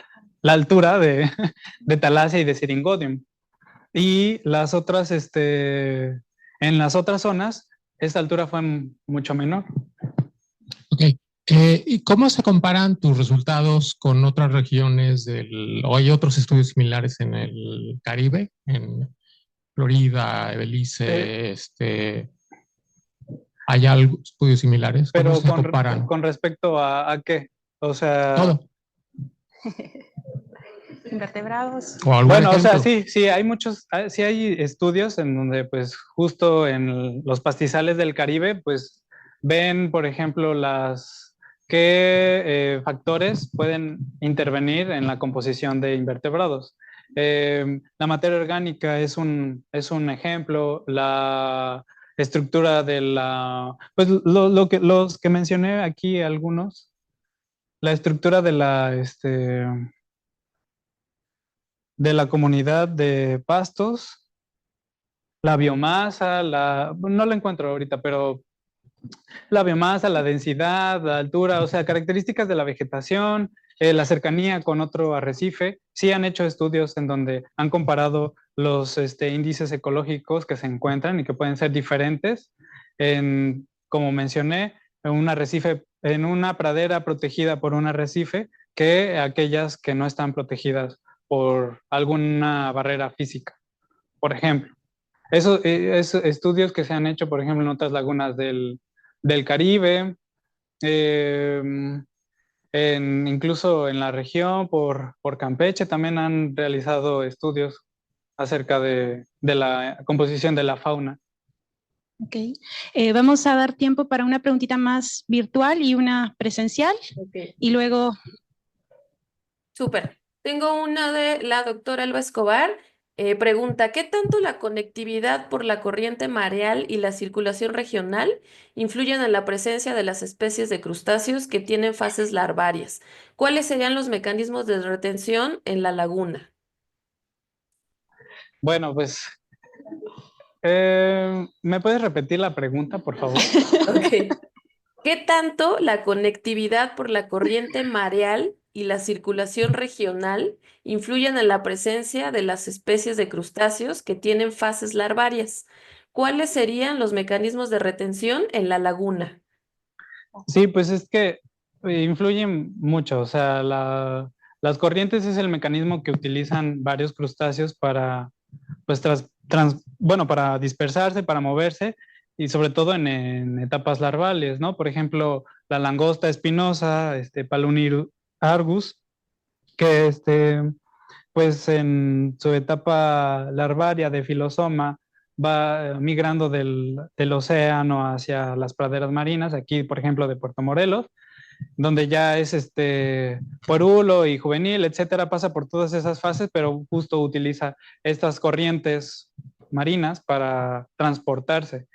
altura de, de Talasia y de Siringodium. Y las otras, en las otras zonas, esta altura fue mucho menor. Ok. ¿Y cómo se comparan tus resultados con otras regiones o hay otros estudios similares en el Caribe, en Florida, Belice, ¿hay algo, estudios similares? ¿Cómo Pero se comparan? con respecto a qué, o sea... Todo. Invertebrados. O algún Bueno, ejemplo. o sea, sí hay muchos, sí hay estudios en donde pues justo en los pastizales del Caribe pues ven, por ejemplo, qué factores pueden intervenir en la composición de invertebrados. La materia orgánica es un ejemplo, la estructura de pues los que mencioné aquí algunos, la estructura de de la comunidad de pastos, la biomasa, no la encuentro ahorita, pero la biomasa, la densidad, la altura, o sea, características de la vegetación, la cercanía con otro arrecife. Sí han hecho estudios en donde han comparado los índices ecológicos que se encuentran y que pueden ser diferentes como mencioné, en una pradera protegida por un arrecife que aquellas que no están protegidas por alguna barrera física, por ejemplo. Esos estudios que se han hecho, por ejemplo, en otras lagunas del Caribe, incluso en la región, por Campeche, también han realizado estudios acerca de la composición de la fauna. Ok. Vamos a dar tiempo para una preguntita más virtual y una presencial. Ok. Y luego... Súper. Tengo una de la doctora Elba Escobar. Pregunta, ¿qué tanto la conectividad por la corriente mareal y la circulación regional influyen en la presencia de las especies de crustáceos que tienen fases larvarias? ¿Cuáles serían los mecanismos de retención en la laguna? Bueno, pues, ¿me puedes repetir la pregunta, por favor? Ok. ¿Qué tanto la conectividad por la corriente mareal y la circulación regional influyen en la presencia de las especies de crustáceos que tienen fases larvarias? ¿Cuáles serían los mecanismos de retención en la laguna? Sí, pues es que influyen mucho, o sea, las corrientes es el mecanismo que utilizan varios crustáceos para, pues, bueno, para dispersarse, para moverse, y sobre todo en etapas larvales, ¿no? Por ejemplo, la langosta espinosa, Palunir argus, que pues en su etapa larvaria de filosoma va migrando del océano hacia las praderas marinas, aquí por ejemplo de Puerto Morelos, donde ya es puerulo y juvenil, etcétera, pasa por todas esas fases, pero justo utiliza estas corrientes marinas para transportarse.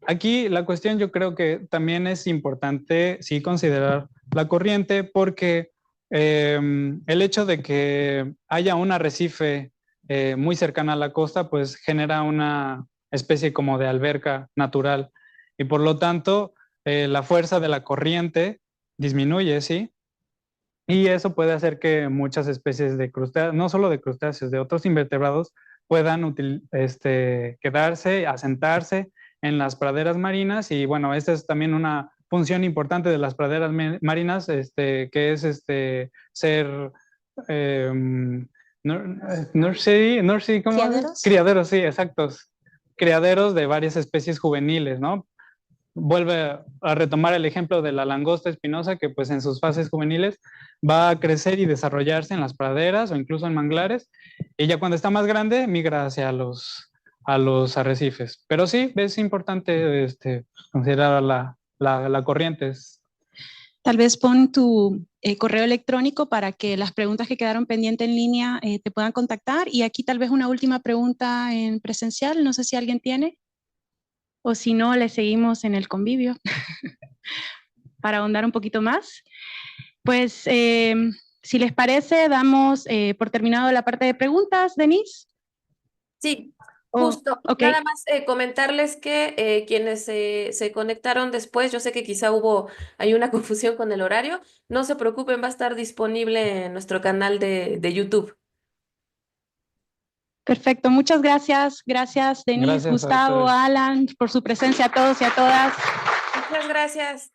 Aquí la cuestión yo creo que también es importante sí considerar la corriente porque el hecho de que haya un arrecife muy cercano a la costa pues genera una especie como de alberca natural y por lo tanto la fuerza de la corriente disminuye, ¿sí? Y eso puede hacer que muchas especies de crustáceos, no solo de crustáceos, de otros invertebrados, puedan quedarse, asentarse en las praderas marinas. Y bueno, esta es también una función importante de las praderas marinas, que es ser nursery, ¿cómo? ¿Criaderos? Criaderos, sí, exactos. Criaderos de varias especies juveniles, ¿no? Vuelve a retomar el ejemplo de la langosta espinosa que pues en sus fases juveniles va a crecer y desarrollarse en las praderas o incluso en manglares y ya cuando está más grande migra hacia los arrecifes. Pero sí, es importante considerar la corriente. Tal vez pon tu correo electrónico para que las preguntas que quedaron pendientes en línea te puedan contactar. Y aquí tal vez una última pregunta en presencial, no sé si alguien tiene. O si no, le seguimos en el convivio para ahondar un poquito más. Pues, si les parece, damos por terminado la parte de preguntas, Denise. Sí, Justo, ok. nada más comentarles que quienes se conectaron después, yo sé que quizá hay una confusión con el horario, no se preocupen, va a estar disponible en nuestro canal de YouTube. Perfecto, muchas gracias. Gracias, Denise, Gracias a Gustavo, ustedes. Alan, por su presencia a todos y a todas. Muchas gracias.